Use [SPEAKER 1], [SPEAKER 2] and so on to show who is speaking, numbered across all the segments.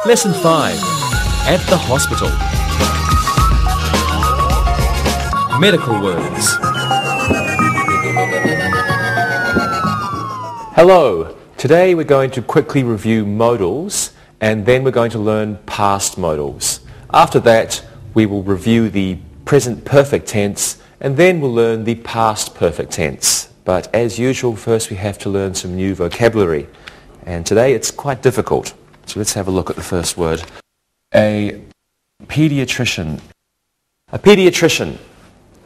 [SPEAKER 1] Lesson 5. At the hospital. Medical words. Hello. Today we're going to quickly review modals and then we're going to learn past modals. After that we will review the present perfect tense and then we'll learn the past perfect tense. But as usual, first we have to learn some new vocabulary. And today it's quite difficult. So let's have a look at the first word. A pediatrician. A pediatrician.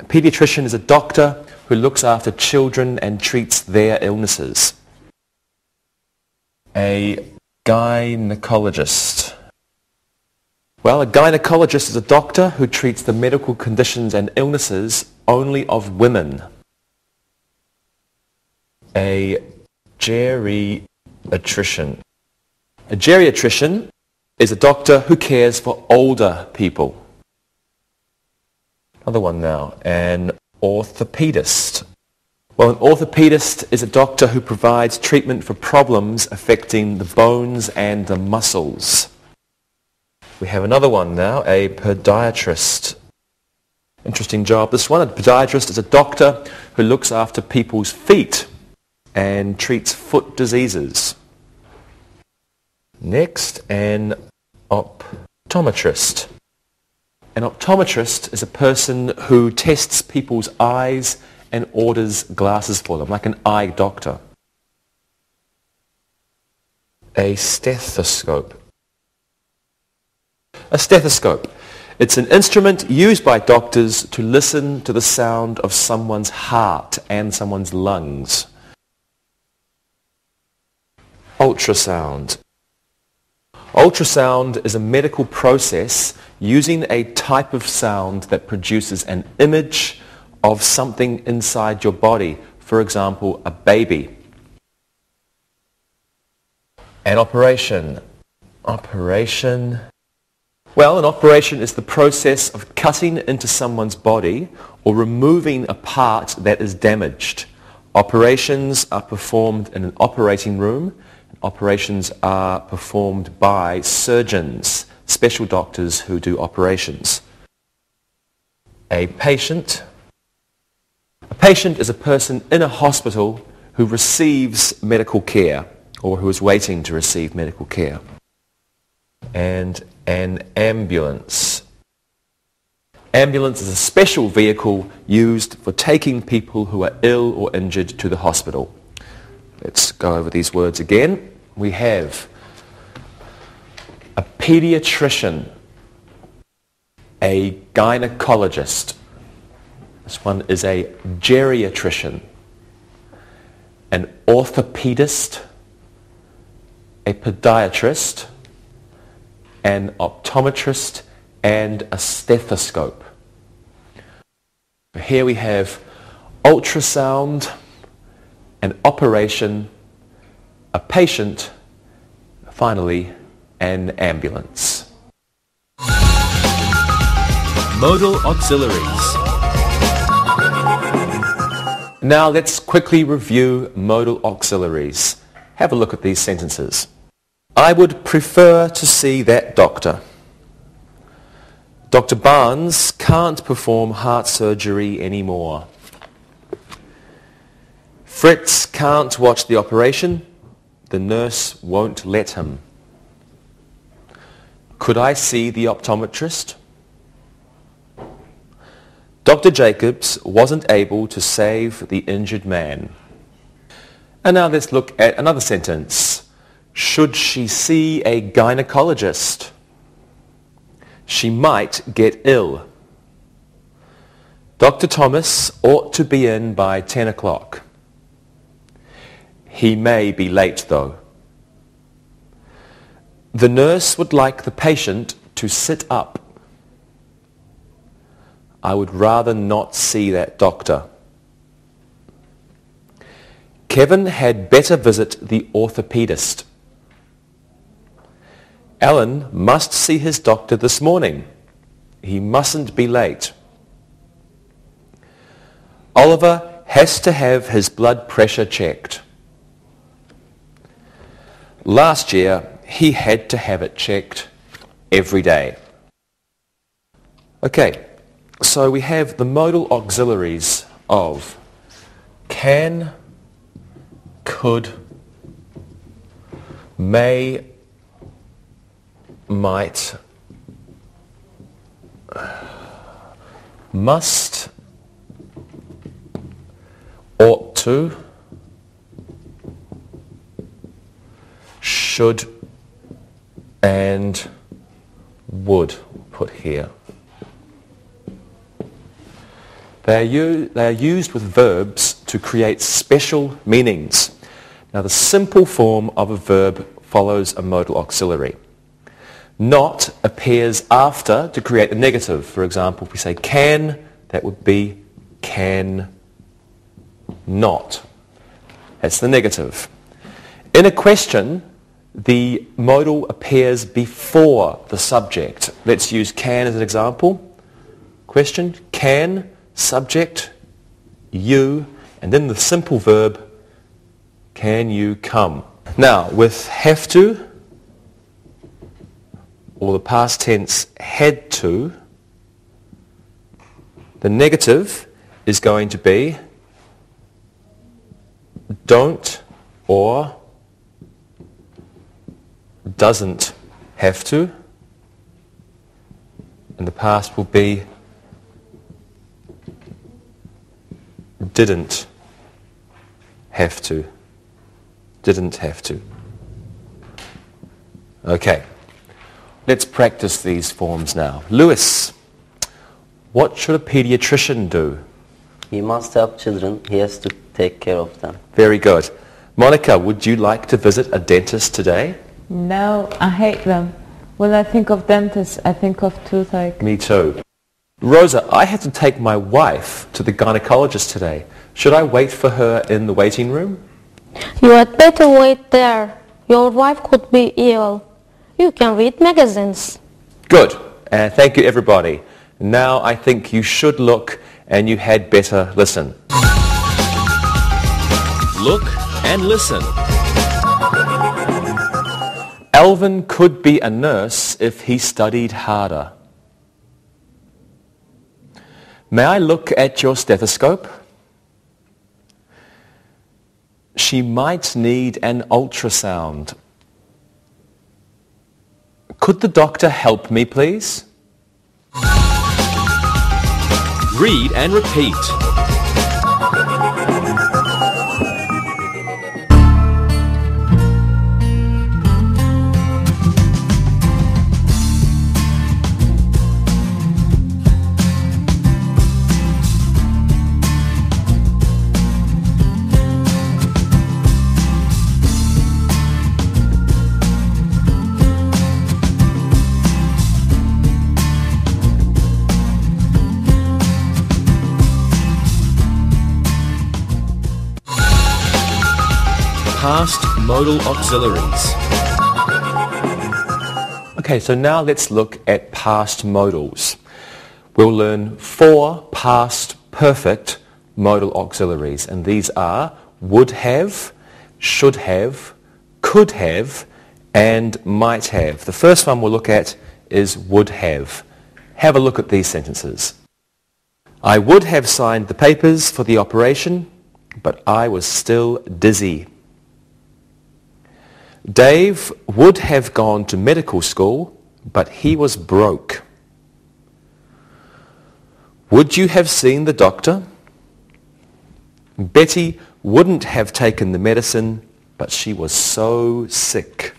[SPEAKER 1] A pediatrician is a doctor who looks after children and treats their illnesses. A gynecologist. Well, a gynecologist is a doctor who treats the medical conditions and illnesses only of women. A geriatrician. A geriatrician is a doctor who cares for older people. Another one now, an orthopedist. Well, an orthopedist is a doctor who provides treatment for problems affecting the bones and the muscles. We have another one now, a podiatrist. Interesting job, this one. A podiatrist is a doctor who looks after people's feet and treats foot diseases. Next, an optometrist. An optometrist is a person who tests people's eyes and orders glasses for them, like an eye doctor. A stethoscope. A stethoscope. It's an instrument used by doctors to listen to the sound of someone's heart and someone's lungs. Ultrasound. Ultrasound is a medical process using a type of sound that produces an image of something inside your body. For example, a baby. An operation. Operation. Well, an operation is the process of cutting into someone's body or removing a part that is damaged. Operations are performed in an operating room. Operations are performed by surgeons, special doctors who do operations. A patient. A patient is a person in a hospital who receives medical care or who is waiting to receive medical care. And an ambulance. Ambulance is a special vehicle used for taking people who are ill or injured to the hospital. Let's go over these words again. We have a pediatrician, a gynecologist. This one is a geriatrician, an orthopedist, a podiatrist, an optometrist, and a stethoscope. Here we have ultrasound, an operation, a patient, finally an ambulance. Modal auxiliaries. Now let's quickly review modal auxiliaries. Have a look at these sentences. I would prefer to see that doctor. Dr. Barnes can't perform heart surgery anymore. Fritz can't watch the operation. The nurse won't let him. Could I see the optometrist? Dr. Jacobs wasn't able to save the injured man. And now let's look at another sentence. Should she see a gynecologist? She might get ill. Dr. Thomas ought to be in by 10 o'clock. He may be late though. The nurse would like the patient to sit up. I would rather not see that doctor. Kevin had better visit the orthopedist. Alan must see his doctor this morning. He mustn't be late. Oliver has to have his blood pressure checked. Last year, he had to have it checked every day. Okay, so we have the modal auxiliaries of can, could, may, might, must, ought to, should, and would put here. They are used with verbs to create special meanings. Now the simple form of a verb follows a modal auxiliary. Not appears after to create the negative. For example, if we say can, that would be can not. That's the negative. In a question, the modal appears before the subject. Let's use can as an example. Question, can, subject, you, and then the simple verb, can you come? Now, with have to, or the past tense had to, the negative is going to be don't or doesn't have to, and the past will be didn't have to. Didn't have to. Okay. Let's practice these forms now. Lewis, what should a pediatrician do?
[SPEAKER 2] He must help children. He has to take care of them.
[SPEAKER 1] Very good. Monica, would you like to visit a dentist today?
[SPEAKER 3] No, I hate them. When I think of dentists, I think of toothache.
[SPEAKER 1] Me too. Rosa, I have to take my wife to the gynecologist today. Should I wait for her in the waiting room?
[SPEAKER 4] You had better wait there. Your wife could be ill. You can read magazines.
[SPEAKER 1] Good. Thank you, everybody. Now I think you should look and you had better listen. Look and listen. Alvin could be a nurse if he studied harder. May I look at your stethoscope? She might need an ultrasound. Could the doctor help me, please? Read and repeat. Past modal auxiliaries. Okay, so now let's look at past modals. We'll learn 4 past perfect modal auxiliaries, and these are would have, should have, could have, and might have. The first one we'll look at is would have. Have a look at these sentences. I would have signed the papers for the operation, but I was still dizzy. Dave would have gone to medical school, but he was broke. Would you have seen the doctor? Betty wouldn't have taken the medicine, but she was so sick.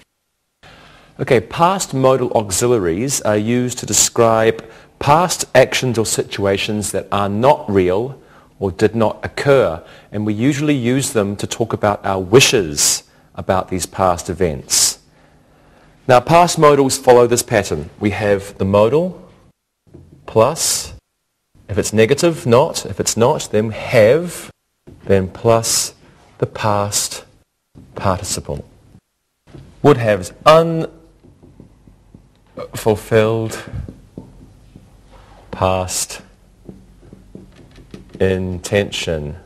[SPEAKER 1] Okay, past modal auxiliaries are used to describe past actions or situations that are not real or did not occur, and we usually use them to talk about our wishes about these past events. Now, past modals follow this pattern. We have the modal plus, if it's negative, not. If it's not, then have, then plus the past participle. Would have's unfulfilled past intention.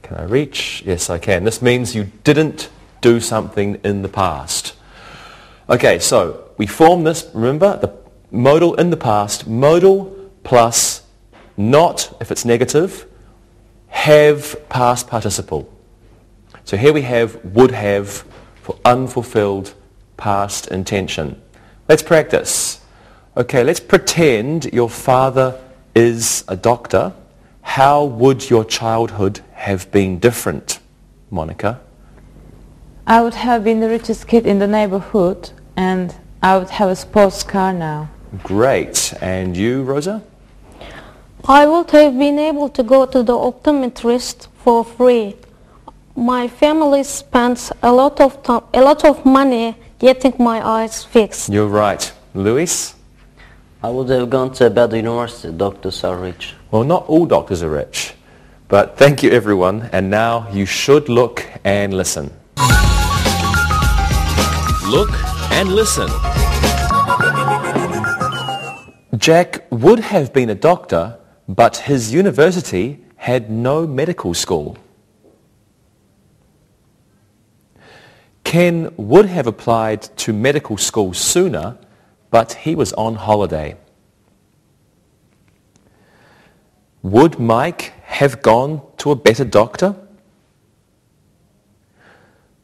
[SPEAKER 1] Can I reach? Yes, I can. This means you didn't do something in the past. Okay, so we form this, remember, the modal in the past, modal plus not, if it's negative, have past participle. So here we have would have for unfulfilled past intention. Let's practice. Okay, let's pretend your father is a doctor. How would your childhood have been different, Monica?
[SPEAKER 3] I would have been the richest kid in the neighborhood, and I would have a sports car now.
[SPEAKER 1] Great. And you, Rosa?
[SPEAKER 4] I would have been able to go to the optometrist for free. My family spends a lot of money getting my eyes fixed.
[SPEAKER 1] You're right. Luis?
[SPEAKER 2] I would have gone to a better university. Doctors are rich.
[SPEAKER 1] Well, not all doctors are rich. But thank you, everyone. And now you should look and listen.
[SPEAKER 5] Look and listen.
[SPEAKER 1] Jack would have been a doctor, but his university had no medical school. Ken would have applied to medical school sooner, but he was on holiday. Would Mike have gone to a better doctor?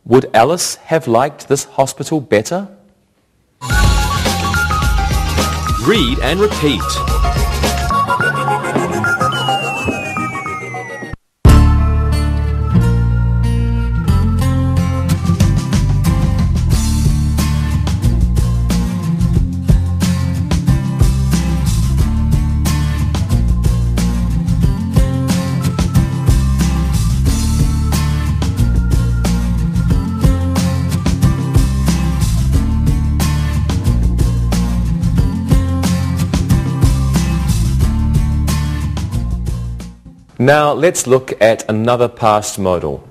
[SPEAKER 1] Would Alice have liked this hospital better?
[SPEAKER 5] Read and repeat.
[SPEAKER 1] Now let's look at another past modal.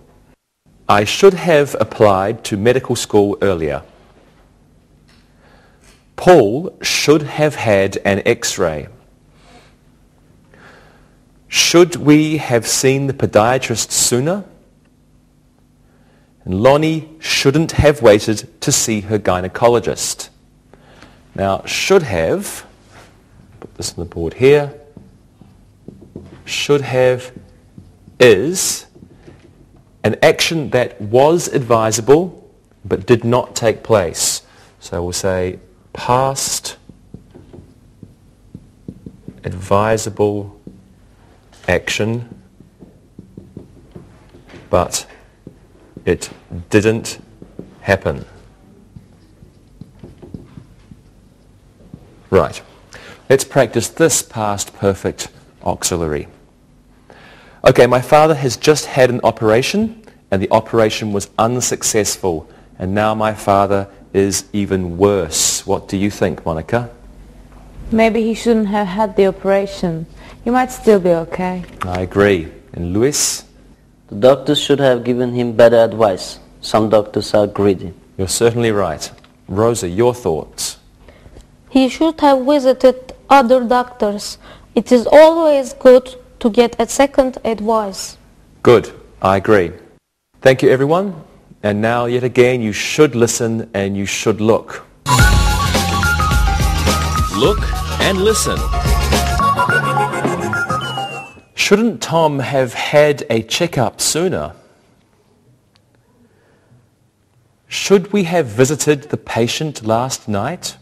[SPEAKER 1] I should have applied to medical school earlier. Paul should have had an X-ray. Should we have seen the podiatrist sooner? And Lonnie shouldn't have waited to see her gynecologist. Now, should have, put this on the board here, should have is an action that was advisable but did not take place. So we'll say past advisable action, but it didn't happen. Right. Let's practice this past perfect auxiliary. Okay, my father has just had an operation and the operation was unsuccessful, and now my father is even worse. What do you think, Monica?
[SPEAKER 3] Maybe he shouldn't have had the operation. You might still be okay.
[SPEAKER 1] I agree. And Luis?
[SPEAKER 2] The doctors should have given him better advice. Some doctors are greedy.
[SPEAKER 1] You're certainly right. Rosa, your thoughts?
[SPEAKER 4] He should have visited other doctors. It is always good to get a second advice.
[SPEAKER 1] Good. I agree. Thank you, everyone. And now, yet again, you should listen and you should look.
[SPEAKER 5] Look and listen.
[SPEAKER 1] Shouldn't Tom have had a checkup sooner? Should we have visited the patient last night?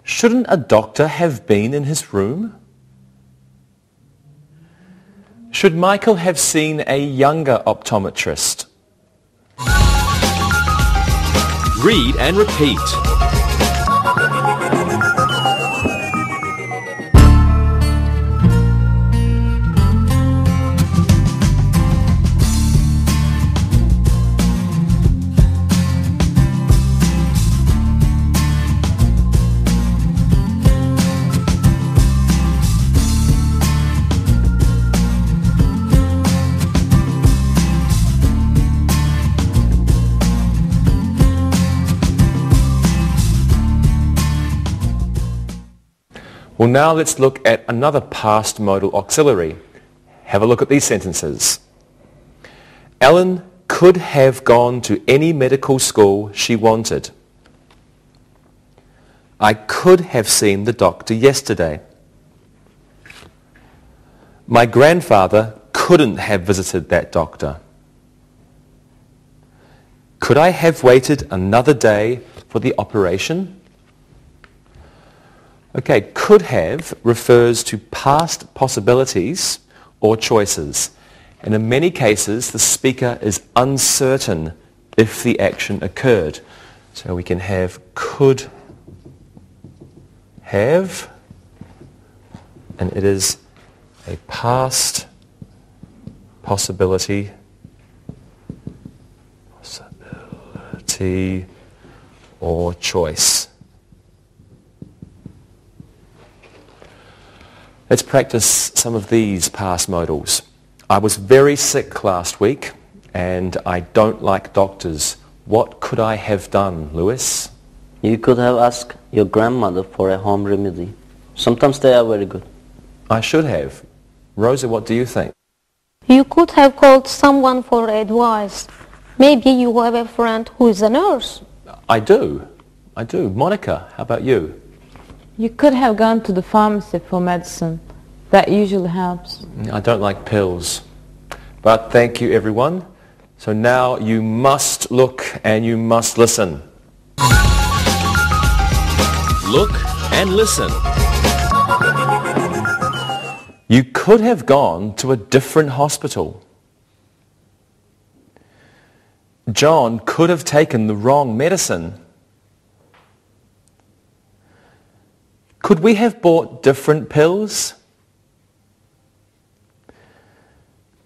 [SPEAKER 1] Shouldn't a doctor have been in his room? Should Michael have seen a younger optometrist?
[SPEAKER 5] Read and repeat.
[SPEAKER 1] Well, now let's look at another past modal auxiliary. Have a look at these sentences. Ellen could have gone to any medical school she wanted. I could have seen the doctor yesterday. My grandfather couldn't have visited that doctor. Could I have waited another day for the operation? Okay, could have refers to past possibilities or choices. And in many cases, the speaker is uncertain if the action occurred. So we can have could have, and it is a past possibility or choice. Let's practice some of these past modals. I was very sick last week and I don't like doctors. What could I have done, Lewis?
[SPEAKER 2] You could have asked your grandmother for a home remedy. Sometimes they are very good.
[SPEAKER 1] I should have. Rosa, what do you think?
[SPEAKER 4] You could have called someone for advice. Maybe you have a friend who is a nurse.
[SPEAKER 1] I do. Monica, how about you?
[SPEAKER 3] You could have gone to the pharmacy for medicine. That usually helps.
[SPEAKER 1] I don't like pills. But thank you, everyone. So now you must look and you must listen.
[SPEAKER 5] Look and listen.
[SPEAKER 1] You could have gone to a different hospital. John could have taken the wrong medicine. Could we have bought different pills?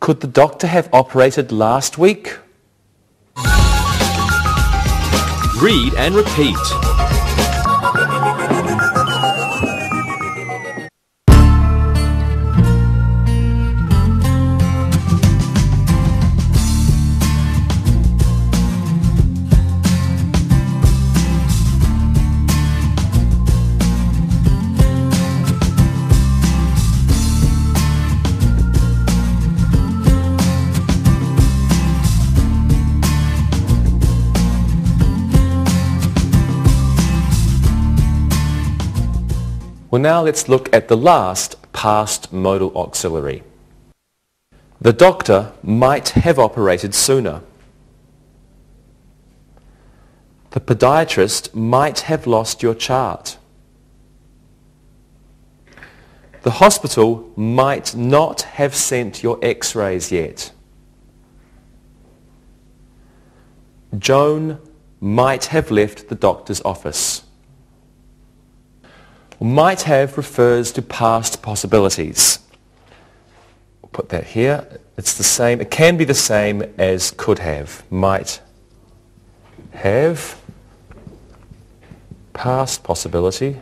[SPEAKER 1] Could the doctor have operated last week?
[SPEAKER 5] Read and repeat.
[SPEAKER 1] Well, now let's look at the last past modal auxiliary. The doctor might have operated sooner. The podiatrist might have lost your chart. The hospital might not have sent your x-rays yet. Joan might have left the doctor's office. Might have refers to past possibilities. We'll put that here. It's the same. It can be the same as could have. Might have, past possibility.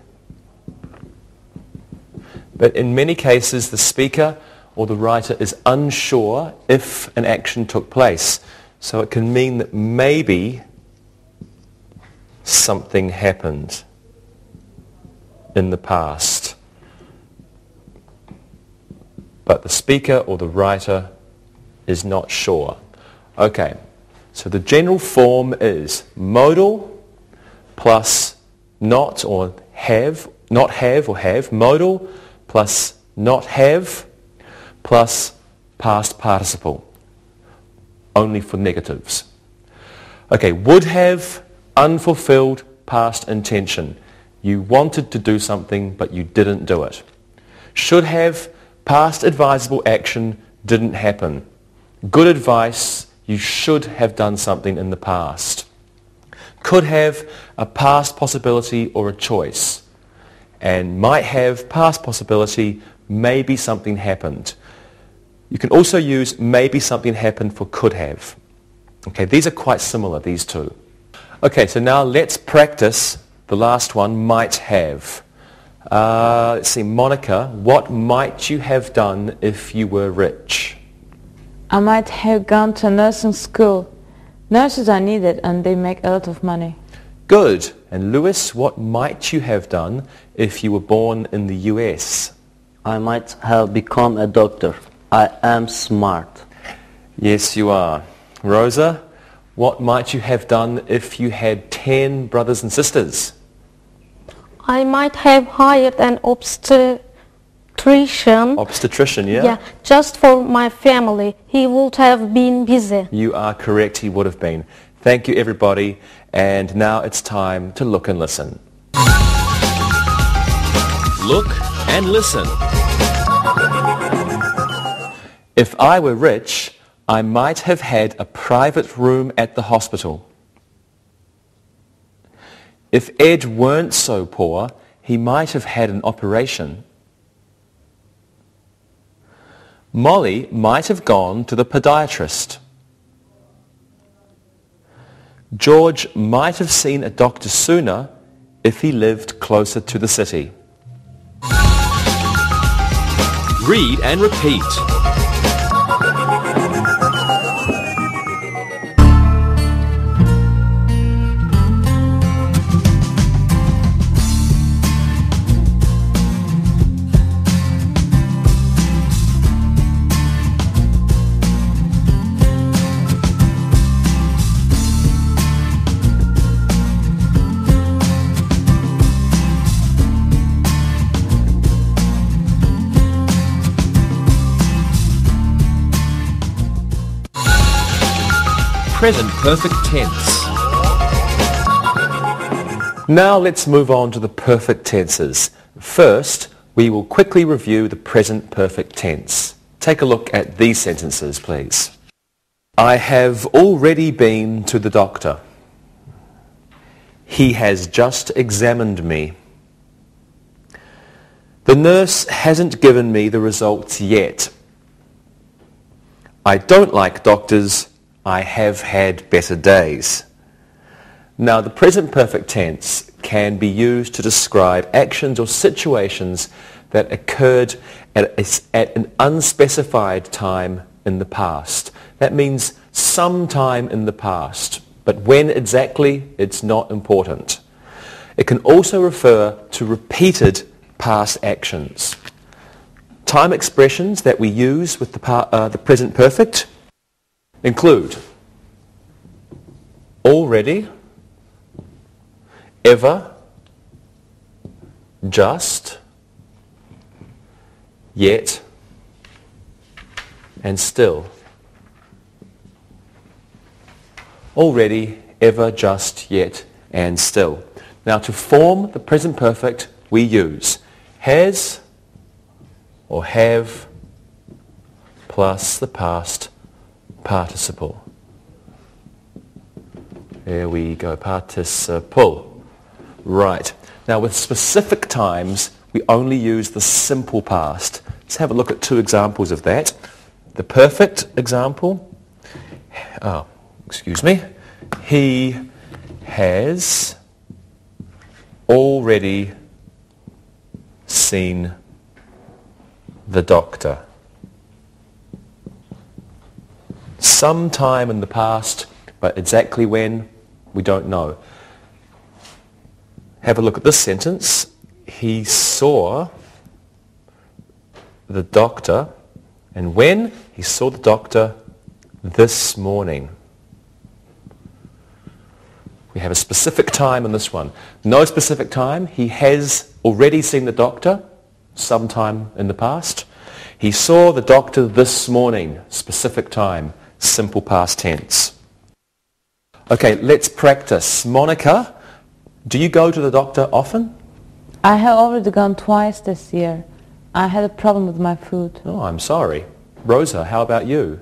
[SPEAKER 1] But in many cases, the speaker or the writer is unsure if an action took place. So it can mean that maybe something happened in the past. But the speaker or the writer is not sure. Okay, so the general form is modal plus not or have, not have or have, modal plus not have plus past participle, only for negatives. Okay, would have, unfulfilled past intention. You wanted to do something, but you didn't do it. Should have, past advisable action didn't happen. Good advice, you should have done something in the past. Could have, a past possibility or a choice. And might have, past possibility, maybe something happened. You can also use maybe something happened for could have. Okay, these are quite similar, these two. Okay, so now let's practice the last one, might have. Let's see, Monica, what might you have done if you were rich?
[SPEAKER 3] I might have gone to nursing school. Nurses are needed and they make a lot of money.
[SPEAKER 1] Good. And Lewis, what might you have done if you were born in the US?
[SPEAKER 2] I might have become a doctor. I am smart.
[SPEAKER 1] Yes, you are. Rosa, what might you have done if you had 10 brothers and sisters?
[SPEAKER 4] I might have hired an obstetrician.
[SPEAKER 1] Obstetrician, yeah?
[SPEAKER 4] Yeah, just for my family. He would have been busy.
[SPEAKER 1] You are correct, he would have been. Thank you, everybody. And now it's time to look and listen.
[SPEAKER 5] Look and listen.
[SPEAKER 1] If I were rich, I might have had a private room at the hospital. If Ed weren't so poor, he might have had an operation. Molly might have gone to the podiatrist. George might have seen a doctor sooner if he lived closer to the city.
[SPEAKER 5] Read and repeat. Present perfect tense.
[SPEAKER 1] Now let's move on to the perfect tenses. First, we will quickly review the present perfect tense. Take a look at these sentences, please. I have already been to the doctor. He has just examined me. The nurse hasn't given me the results yet. I don't like doctors. I have had better days. Now, the present perfect tense can be used to describe actions or situations that occurred at an unspecified time in the past. That means some time in the past, but when exactly, it's not important. It can also refer to repeated past actions. Time expressions that we use with the present perfect include already, ever, just, yet, and still. Already, ever, just, yet, and still. Now, to form the present perfect, we use has or have plus the past participle. There we go, participle. Right. Now with specific times, we only use the simple past. Let's have a look at two examples of that. The perfect example, he has already seen the doctor. Sometime in the past, but exactly when, we don't know. Have a look at this sentence. He saw the doctor, and when? He saw the doctor this morning. We have a specific time in this one. No specific time. He has already seen the doctor sometime in the past. He saw the doctor this morning. Specific time. Simple past tense. Okay, let's practice. Monica, do you go to the doctor often?
[SPEAKER 3] I have already gone twice this year. I had a problem with my food.
[SPEAKER 1] Oh, I'm sorry. Rosa, how about you?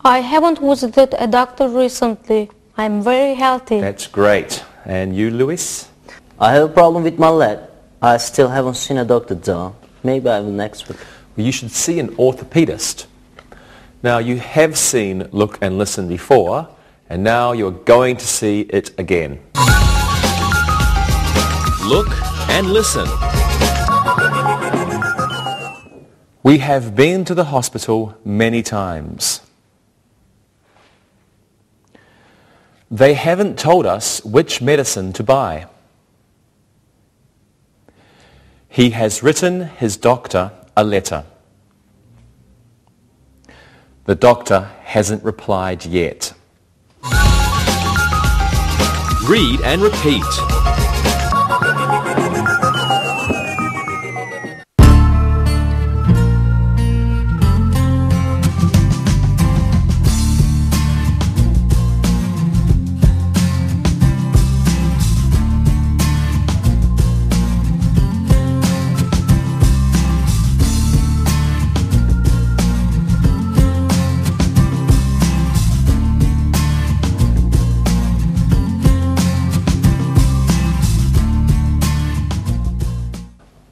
[SPEAKER 4] I haven't visited a doctor recently. I'm very healthy.
[SPEAKER 1] That's great. And you, Luis?
[SPEAKER 2] I have a problem with my leg. I still haven't seen a doctor though. Maybe I will next week.
[SPEAKER 1] Well, you should see an orthopedist. Now, you have seen Look and Listen before, and now you're going to see it again.
[SPEAKER 5] Look and listen.
[SPEAKER 1] We have been to the hospital many times. They haven't told us which medicine to buy. He has written his doctor a letter. The doctor hasn't replied yet.
[SPEAKER 5] Read and repeat.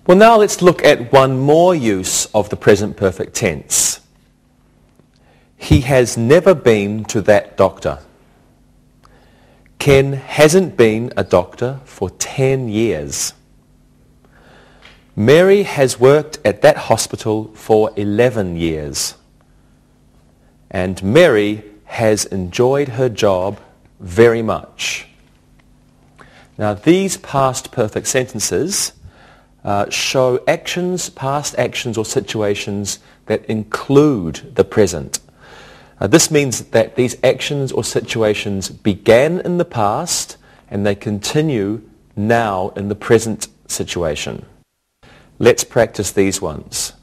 [SPEAKER 1] Well, now let's look at one more use of the present perfect tense. He has never been to that doctor. Ken hasn't been a doctor for 10 years. Mary has worked at that hospital for 11 years. And Mary has enjoyed her job very much. Now, these past perfect sentences show actions, past actions or situations that include the present. This means that these actions or situations began in the past and they continue now in the present situation. Let's practice these ones.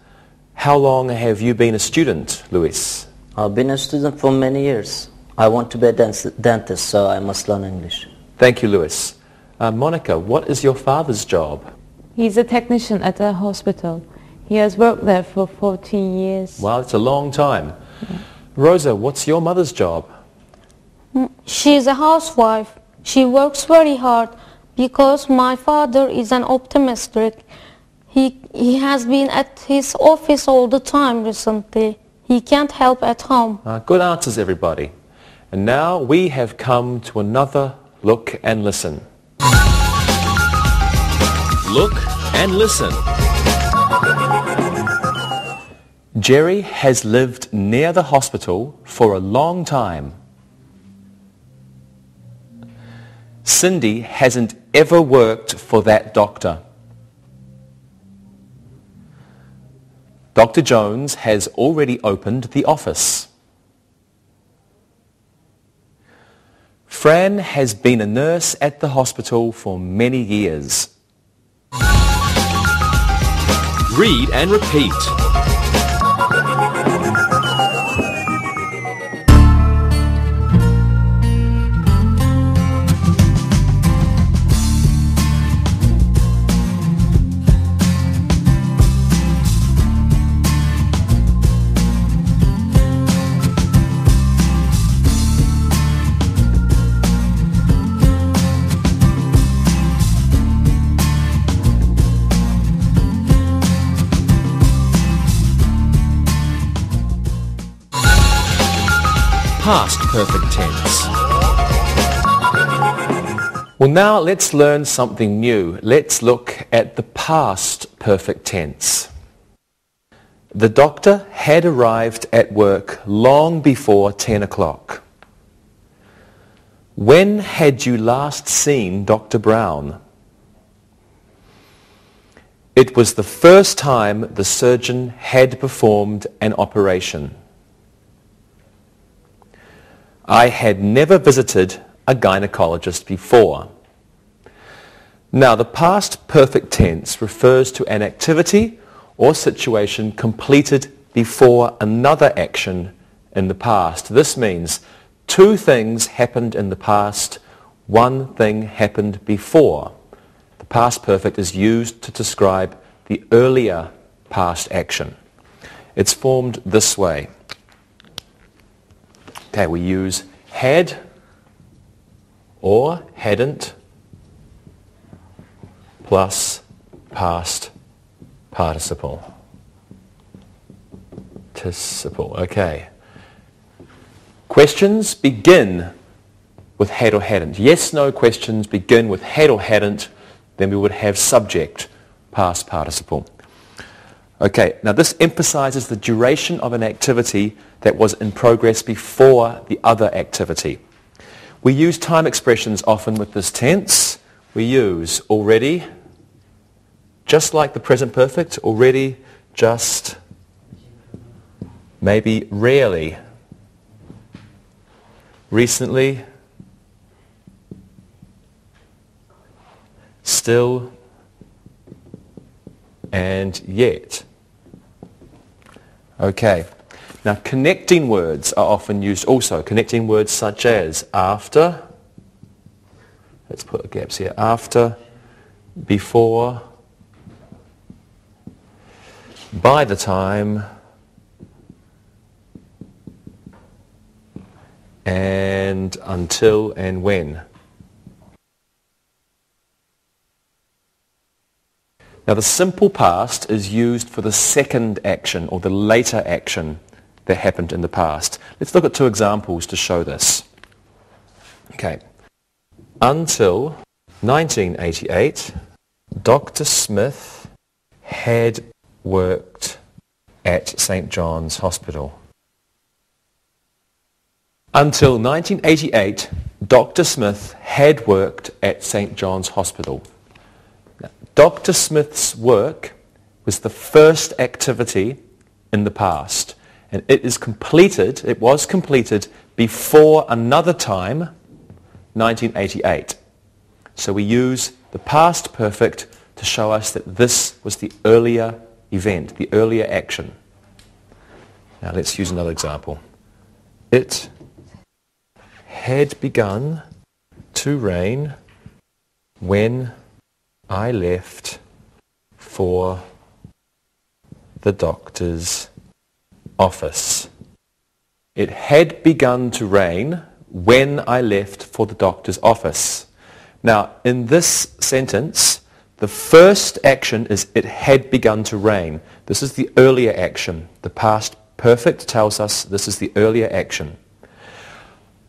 [SPEAKER 1] How long have you been a student, Luis?
[SPEAKER 2] I've been a student for many years. I want to be a dentist, so I must learn English.
[SPEAKER 1] Thank you, Luis. Monica, what is your father's job?
[SPEAKER 3] He's a technician at a hospital. He has worked there for 14 years.
[SPEAKER 1] Well, it's a long time. Yeah. Rosa, what's your mother's job?
[SPEAKER 4] She's a housewife. She works very hard because my father is an optometric. He has been at his office all the time recently. He can't help at home.
[SPEAKER 1] Good answers, everybody. And now we have come to another look and listen.
[SPEAKER 5] Look and listen.
[SPEAKER 1] Jerry has lived near the hospital for a long time. Cindy hasn't ever worked for that doctor. Dr. Jones has already opened the office. Fran has been a nurse at the hospital for many years.
[SPEAKER 5] Read and repeat. Past perfect tense.
[SPEAKER 1] Well, now let's learn something new. Let's look at the past perfect tense. The doctor had arrived at work long before 10 o'clock. When had you last seen Dr. Brown? It was the first time the surgeon had performed an operation. I had never visited a gynecologist before. Now, the past perfect tense refers to an activity or situation completed before another action in the past. This means two things happened in the past, one thing happened before. The past perfect is used to describe the earlier past action. It's formed this way. Okay, we use had or hadn't plus past participle. Okay. Questions begin with had or hadn't. Yes, no questions begin with had or hadn't, then we would have subject, past participle. Okay, now this emphasizes the duration of an activity that was in progress before the other activity. We use time expressions often with this tense. We use already, just like the present perfect, already, just, Maybe rarely. Recently. Still. And yet. Okay. Now connecting words are often used also. Connecting words such as after. Let's put gaps here. After. Before. By the time. And until and when. Now the simple past is used for the second action or the later action that happened in the past. Let's look at two examples to show this. Okay. Until 1988, Dr. Smith had worked at St. John's Hospital. Until 1988, Dr. Smith had worked at St. John's Hospital. Now, Dr. Smith's work was the first activity in the past, and it was completed before another time, 1988. So we use the past perfect to show us that this was the earlier event, the earlier action. Now let's use another example. It had begun to rain when I left for the doctor's office. It had begun to rain when I left for the doctor's office. Now, in this sentence, the first action is it had begun to rain. This is the earlier action. The past perfect tells us this is the earlier action.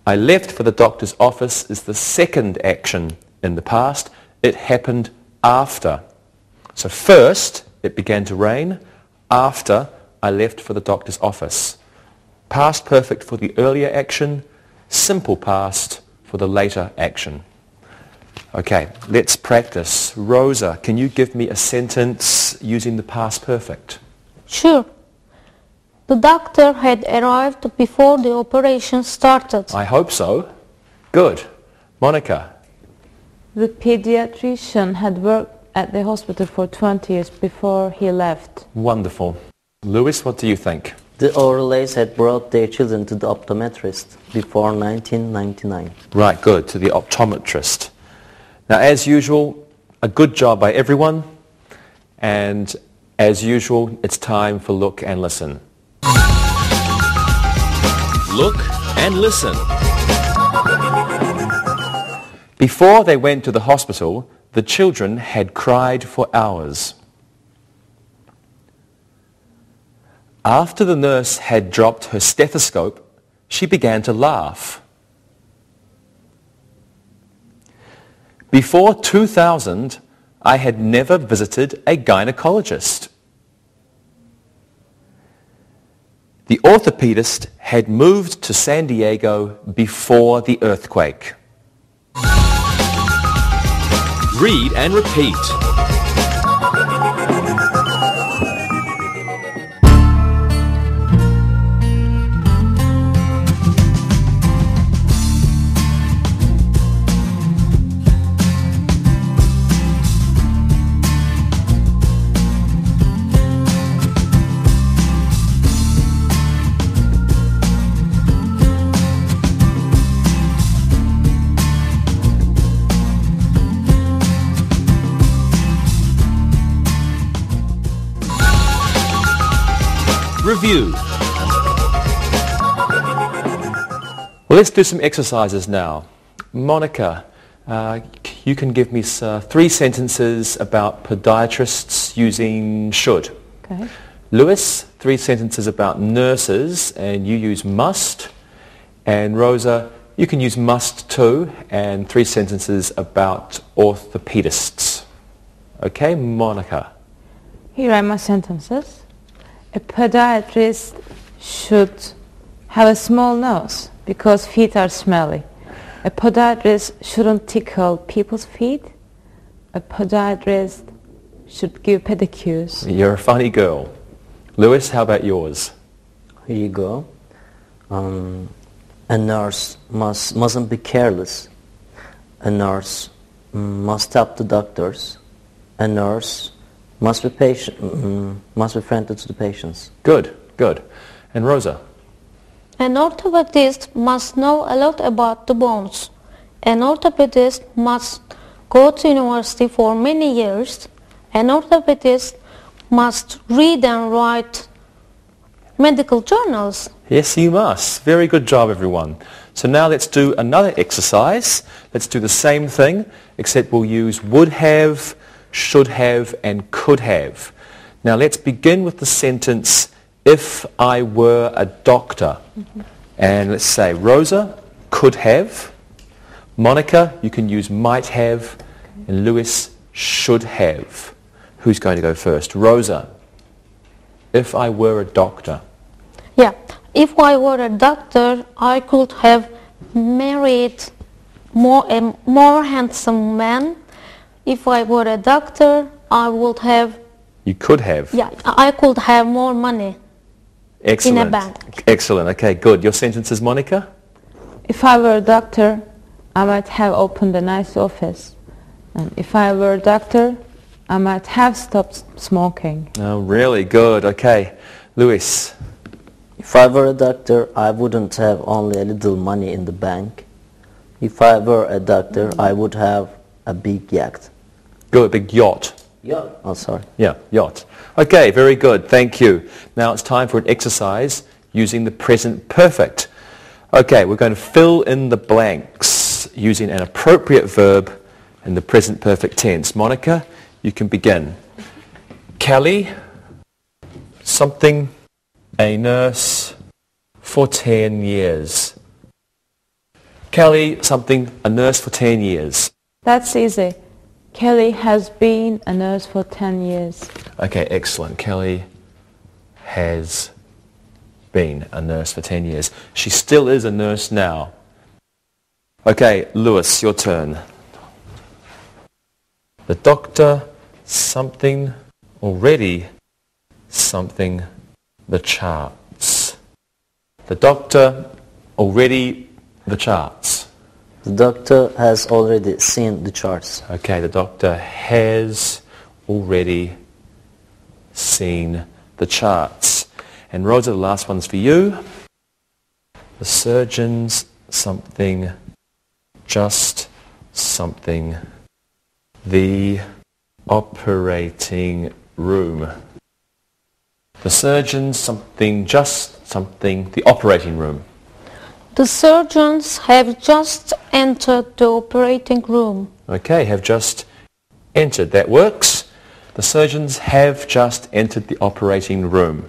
[SPEAKER 1] I left for the doctor's office is the second action in the past. It happened after. So first, it began to rain. After, I left for the doctor's office. Past perfect for the earlier action. Simple past for the later action. Okay, let's practice. Rosa, can you give me a sentence using the past perfect?
[SPEAKER 4] Sure. The doctor had arrived before the operation started.
[SPEAKER 1] I hope so. Good. Monica?
[SPEAKER 3] The pediatrician had worked at the hospital for 20 years before he left.
[SPEAKER 1] Wonderful. Lewis, what do you think?
[SPEAKER 2] The Orleys had brought their children to the optometrist before 1999.
[SPEAKER 1] Right, good. To the optometrist. Now, as usual, a good job by everyone. And as usual, it's time for Look and Listen.
[SPEAKER 5] Look and listen.
[SPEAKER 1] Before they went to the hospital, the children had cried for hours. After the nurse had dropped her stethoscope, she began to laugh. Before 2000, I had never visited a gynecologist. The orthopedist had moved to San Diego before the earthquake.
[SPEAKER 5] Read and repeat. Review.
[SPEAKER 1] Well, let's do some exercises now. Monica, you can give me 3 sentences about podiatrists using should.
[SPEAKER 3] Okay.
[SPEAKER 1] Lewis, 3 sentences about nurses, and you use must. And Rosa, you can use must too, and 3 sentences about orthopedists. Okay, Monica.
[SPEAKER 3] Here are my sentences. A podiatrist should have a small nose because feet are smelly. A podiatrist shouldn't tickle people's feet. A podiatrist should give pedicures.
[SPEAKER 1] You're a funny girl. Lewis, how about yours?
[SPEAKER 2] Here you go. A nurse mustn't be careless. A nurse must help the doctors. A nurse must be patient, must be friendly to the patients.
[SPEAKER 1] Good, good. And Rosa?
[SPEAKER 4] An orthopedist must know a lot about the bones. An orthopedist must go to university for many years. An orthopedist must read and write medical journals.
[SPEAKER 1] Yes, you must. Very good job, everyone. So now let's do another exercise. Let's do the same thing, except we'll use would have, should have, and could have. Now let's begin with the sentence, if I were a doctor. And let's say, Rosa could have. Monica, you can use might have. And Lewis, should have. Who's going to go first? Rosa, if I were a doctor.
[SPEAKER 4] Yeah, if I were a doctor, I could have married a more handsome man. If I were a doctor, I would have...
[SPEAKER 1] You could have.
[SPEAKER 4] Yeah, I could have more money.
[SPEAKER 1] Excellent.
[SPEAKER 4] In a bank.
[SPEAKER 1] Excellent. Okay, good. Your sentences, Monica?
[SPEAKER 3] If I were a doctor, I might have opened a nice office. And if I were a doctor, I might have stopped smoking.
[SPEAKER 1] Oh, really good. Okay. Lewis?
[SPEAKER 2] If I were a doctor, I wouldn't have only a little money in the bank. If I were a doctor, I would have a big yacht.
[SPEAKER 1] Good, big yacht.
[SPEAKER 2] Yacht? Oh, sorry.
[SPEAKER 1] Yeah, yacht. Okay, very good. Thank you. Now it's time for an exercise using the present perfect. Okay, we're going to fill in the blanks using an appropriate verb in the present perfect tense. Monica, you can begin. Kelly, something, a nurse for 10 years. Kelly, something, a nurse for 10 years.
[SPEAKER 3] That's easy. Kelly has been a nurse for 10 years.
[SPEAKER 1] Okay, excellent. Kelly has been a nurse for 10 years. She still is a nurse now. Okay, Lewis, your turn. The doctor, something, already, something, the charts. The doctor, already, the charts.
[SPEAKER 2] The doctor has already seen the charts.
[SPEAKER 1] Okay, the doctor has already seen the charts. And Rosa, the last one's for you. The surgeon's something, just something, the operating room. The surgeon's something, just something, the operating room.
[SPEAKER 4] The surgeons have just entered the operating room.
[SPEAKER 1] Okay, have just entered. That works. The surgeons have just entered the operating room.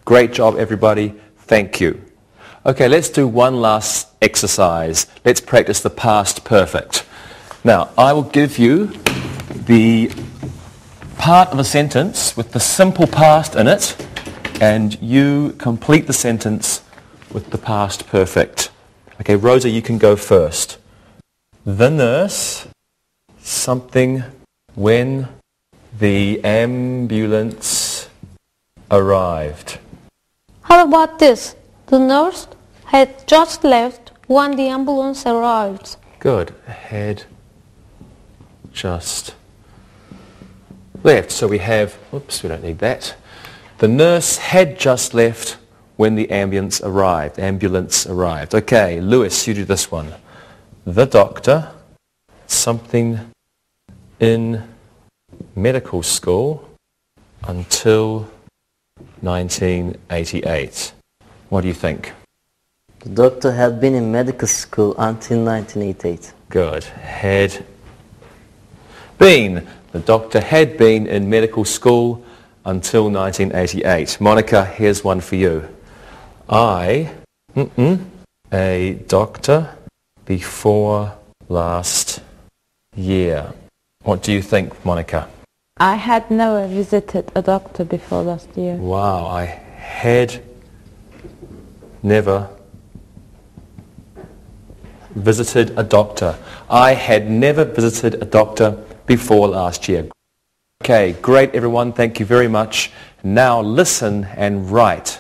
[SPEAKER 1] Great job, everybody. Thank you. Okay, let's do one last exercise. Let's practice the past perfect. Now, I will give you the part of a sentence with the simple past in it, and you complete the sentence with the past perfect. Okay, Rosa, you can go first. The nurse, something, when the ambulance arrived.
[SPEAKER 4] How about this? The nurse had just left when the ambulance arrived.
[SPEAKER 1] Good. Had just left. So we have, oops, we don't need that. The nurse had just left when the ambulance arrived. Ambulance arrived. Okay, Lewis, you do this one. The doctor, something in medical school until 1988. What do you think?
[SPEAKER 2] The doctor had been in medical school until 1988.
[SPEAKER 1] Good. Had been. The doctor had been in medical school until 1988. Monica, here's one for you. A doctor before last year. What do you think, Monica?
[SPEAKER 3] I had never visited a doctor before last year.
[SPEAKER 1] Wow, I had never visited a doctor. I had never visited a doctor before last year. Okay, great everyone, thank you very much. Now listen and write.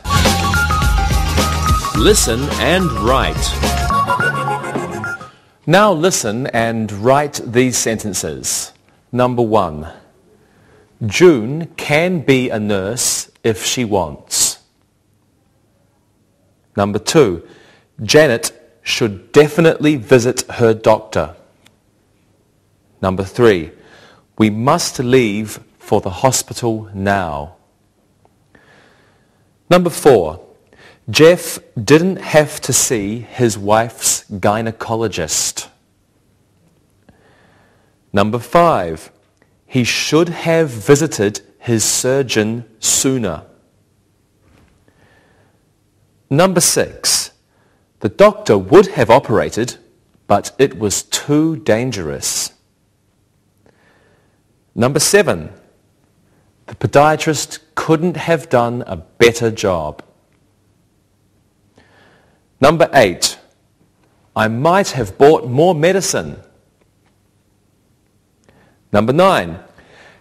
[SPEAKER 5] Listen and write.
[SPEAKER 1] Now listen and write these sentences. Number 1. June can be a nurse if she wants. Number 2. Janet should definitely visit her doctor. Number 3. We must leave for the hospital now. Number 4. Jeff didn't have to see his wife's gynecologist. Number 5. He should have visited his surgeon sooner. Number 6. The doctor would have operated, but it was too dangerous. Number 7. The podiatrist couldn't have done a better job. Number 8. I might have bought more medicine. Number 9.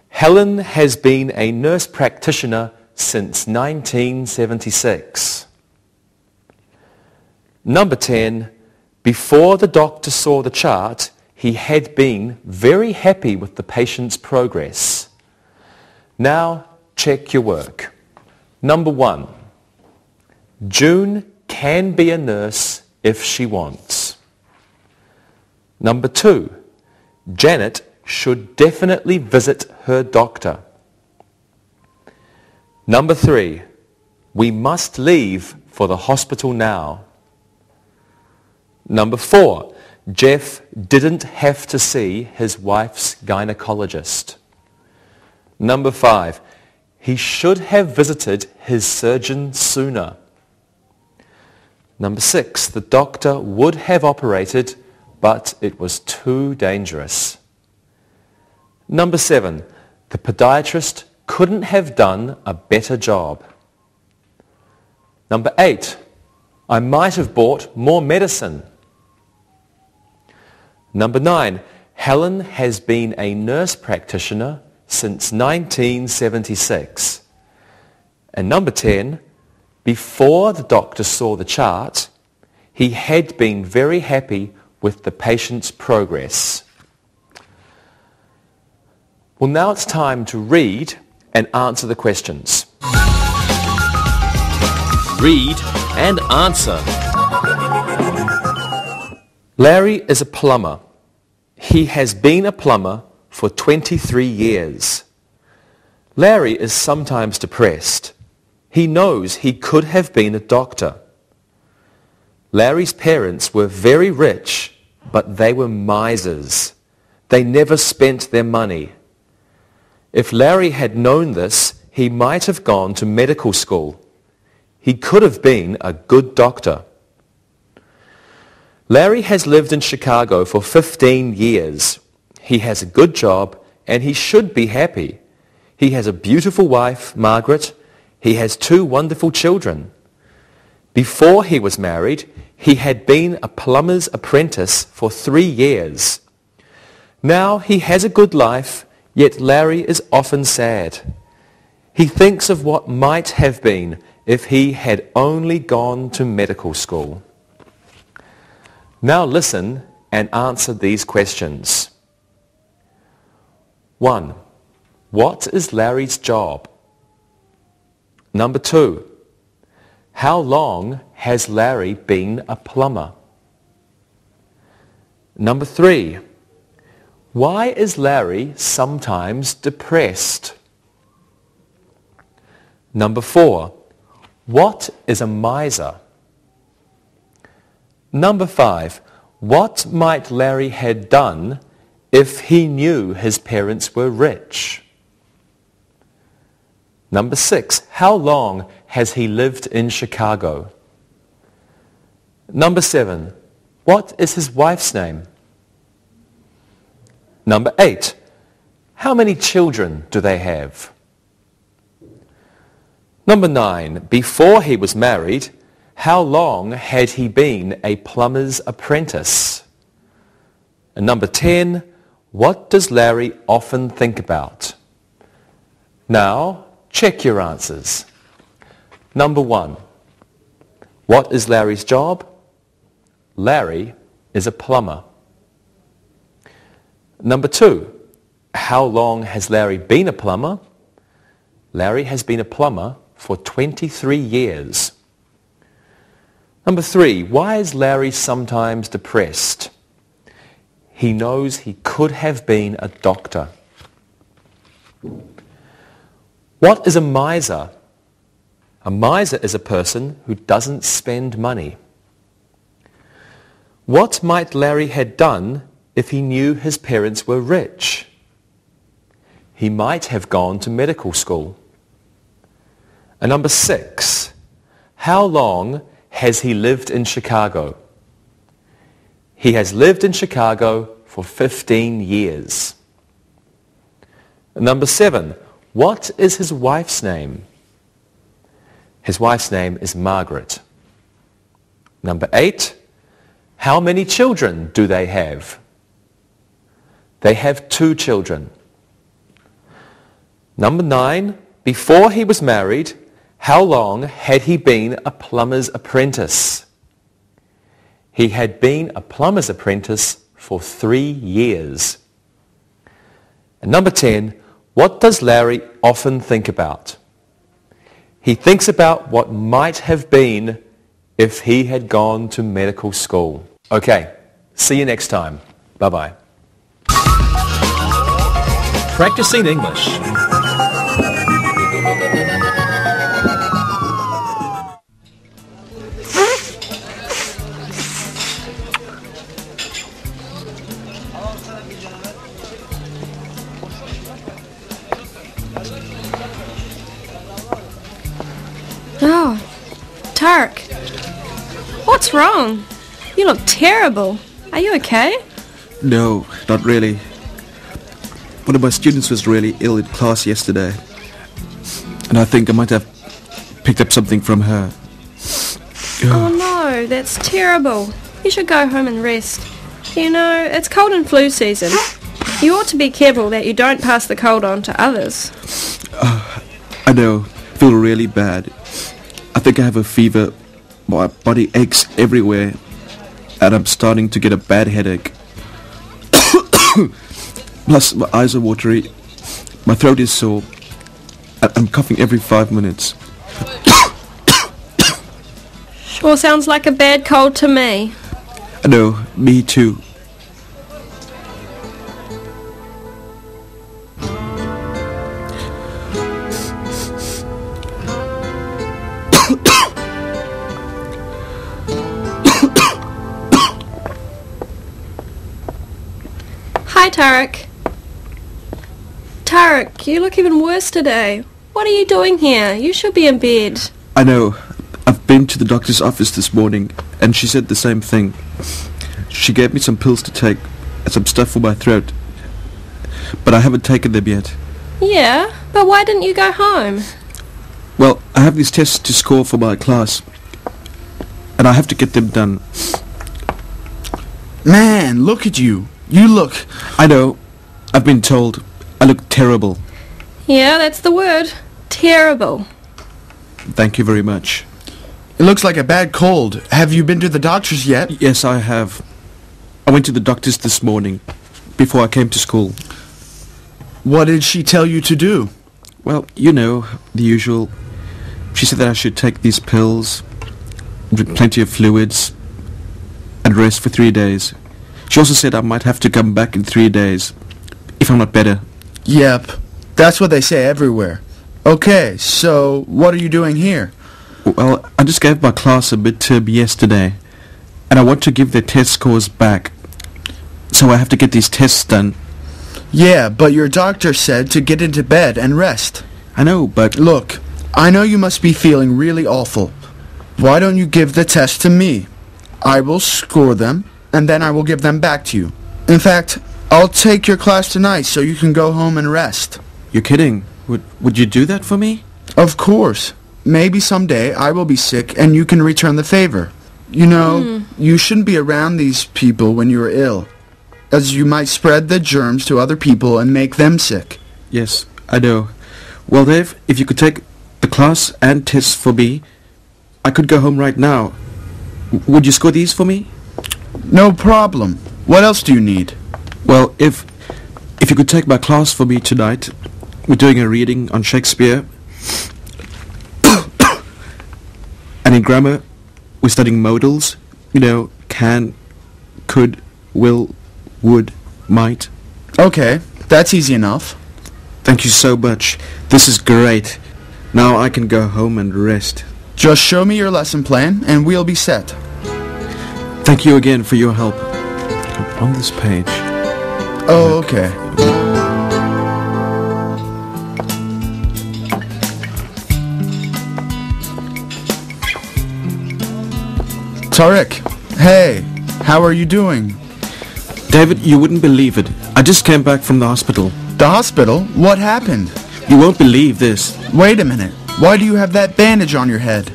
[SPEAKER 1] Helen has been a nurse practitioner since 1976. Number 10. Before the doctor saw the chart, he had been very happy with the patient's progress. Now check your work. Number 1. June can be a nurse if she wants. Number 2. Janet should definitely visit her doctor. Number 3. We must leave for the hospital now. Number 4. Jeff didn't have to see his wife's gynecologist. Number 5. He should have visited his surgeon sooner. Number 6. The doctor would have operated, but it was too dangerous. Number 7. The podiatrist couldn't have done a better job. Number 8. I might have bought more medicine. Number 9. Helen has been a nurse practitioner since 1976. And number 10. Before the doctor saw the chart, he had been very happy with the patient's progress. Well, now it's time to read and answer the questions.
[SPEAKER 5] Read and answer.
[SPEAKER 1] Larry is a plumber. He has been a plumber for 23 years. Larry is sometimes depressed. He knows he could have been a doctor. Larry's parents were very rich, but they were misers. They never spent their money. If Larry had known this, he might have gone to medical school. He could have been a good doctor. Larry has lived in Chicago for 15 years. He has a good job and he should be happy. He has a beautiful wife, Margaret. He has 2 wonderful children. Before he was married, he had been a plumber's apprentice for 3 years. Now he has a good life, yet Larry is often sad. He thinks of what might have been if he had only gone to medical school. Now listen and answer these questions. 1. What is Larry's job? Number 2. How long has Larry been a plumber? Number 3. Why is Larry sometimes depressed? Number 4. What is a miser? Number 5. What might Larry have done if he knew his parents were rich? Number 6. How long has he lived in Chicago? Number 7. What is his wife's name? Number 8. How many children do they have? Number 9. Before he was married, how long had he been a plumber's apprentice? And number 10. What does Larry often think about? Now, check your answers. Number 1. What is Larry's job? Larry is a plumber. Number 2, how long has Larry been a plumber? Larry has been a plumber for 23 years. Number 3, why is Larry sometimes depressed? He knows he could have been a doctor. What is a miser? A miser is a person who doesn't spend money. What might Larry have done if he knew his parents were rich? He might have gone to medical school. And number 6, how long has he lived in Chicago? He has lived in Chicago for 15 years. And number 7, what is his wife's name? His wife's name is Margaret. Number 8, how many children do they have? They have 2 children. Number 9, before he was married, how long had he been a plumber's apprentice? He had been a plumber's apprentice for 3 years. And number 10, what does Larry often think about? He thinks about what might have been if he had gone to medical school. Okay, see you next time. Bye-bye.
[SPEAKER 5] Practicing English.
[SPEAKER 6] Oh, Tarek, what's wrong? You look terrible. Are you okay?
[SPEAKER 7] No, not really. One of my students was really ill in class yesterday, and I think I might have picked up something from her.
[SPEAKER 6] Oh no, that's terrible. You should go home and rest. You know, it's cold and flu season. You ought to be careful that you don't pass the cold on to others.
[SPEAKER 7] I know, I feel really bad. I think I have a fever, my body aches everywhere, and I'm starting to get a bad headache. Plus, my eyes are watery, my throat is sore, and I'm coughing every 5 minutes.
[SPEAKER 6] Sure sounds like a bad cold to me.
[SPEAKER 7] I know, me too.
[SPEAKER 6] Hi, Tarek. Tarek, you look even worse today. What are you doing here? You should be in bed.
[SPEAKER 7] I know. I've been to the doctor's office this morning, and she said the same thing. She gave me some pills to take and some stuff for my throat, but I haven't taken them yet.
[SPEAKER 6] Yeah, but why didn't you go home?
[SPEAKER 7] Well, I have these tests to score for my class, and I have to get them done.
[SPEAKER 8] Man, look at you. You look...
[SPEAKER 7] I know. I've been told I look terrible.
[SPEAKER 6] Yeah, that's the word. Terrible.
[SPEAKER 7] Thank you very much.
[SPEAKER 8] It looks like a bad cold. Have you been to the doctor's yet?
[SPEAKER 7] Yes, I have. I went to the doctor's this morning, before I came to school.
[SPEAKER 8] What did she tell you to do?
[SPEAKER 7] Well, you know, the usual. She said that I should take these pills, drink plenty of fluids, and rest for 3 days. She also said I might have to come back in 3 days, if I'm not better.
[SPEAKER 8] Yep, that's what they say everywhere. Okay, so what are you doing here?
[SPEAKER 7] Well, I just gave my class a midterm yesterday, and I want to give their test scores back. So I have to get these tests done.
[SPEAKER 8] Yeah, but your doctor said to get into bed and rest.
[SPEAKER 7] I know, but...
[SPEAKER 8] Look, I know you must be feeling really awful. Why don't you give the test to me? I will score them, and then I will give them back to you. In fact, I'll take your class tonight so you can go home and rest.
[SPEAKER 7] You're kidding. Would you do that for me?
[SPEAKER 8] Of course. Maybe someday I will be sick and you can return the favor. You know, you shouldn't be around these people when you are ill, as you might spread the germs to other people and make them sick.
[SPEAKER 7] Yes, I know. Well, Dave, if you could take the class and tests for me, I could go home right now. Would you score these for me?
[SPEAKER 8] No problem. What else do you need?
[SPEAKER 7] Well, if you could take my class for me tonight. We're doing a reading on Shakespeare. And in grammar, we're studying modals. You know, can, could, will, would, might.
[SPEAKER 8] Okay, that's easy enough.
[SPEAKER 7] Thank you so much. This is great. Now I can go home and rest.
[SPEAKER 8] Just show me your lesson plan and we'll be set.
[SPEAKER 7] Thank you again for your help. On this page.
[SPEAKER 8] Oh, okay. Tariq, hey, how are you doing?
[SPEAKER 7] David, you wouldn't believe it. I just came back from the hospital.
[SPEAKER 8] The hospital? What happened?
[SPEAKER 7] You won't believe this.
[SPEAKER 8] Wait a minute. Why do you have that bandage on your head?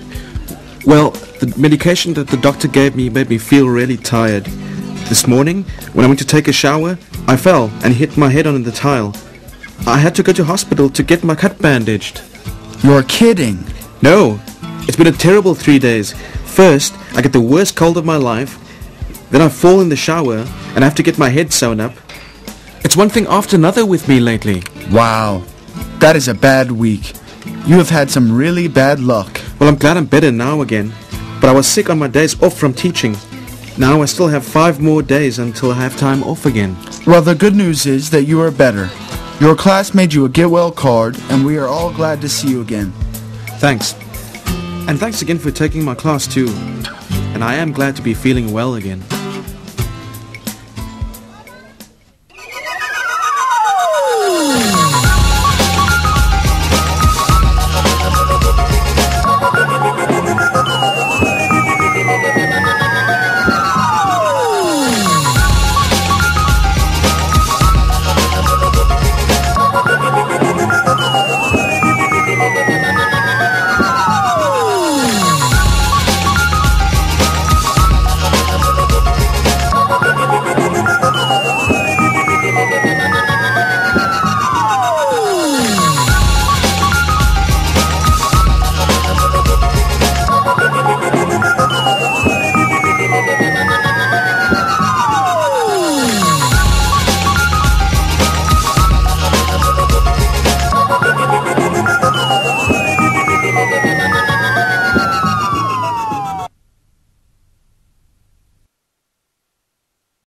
[SPEAKER 7] Well, the medication that the doctor gave me made me feel really tired. This morning, when I went to take a shower, I fell and hit my head on the tile. I had to go to hospital to get my cut bandaged.
[SPEAKER 8] You're kidding.
[SPEAKER 7] No, it's been a terrible 3 days. First, I get the worst cold of my life. Then I fall in the shower and I have to get my head sewn up. It's one thing after another with me lately.
[SPEAKER 8] Wow, that is a bad week. You have had some really bad luck.
[SPEAKER 7] Well, I'm glad I'm better now again. But I was sick on my days off from teaching. Now I still have 5 more days until I have time off again.
[SPEAKER 8] Well, the good news is that you are better. Your class made you a get well card, and we are all glad to see you again.
[SPEAKER 7] Thanks. And thanks again for taking my class too. And I am glad to be feeling well again.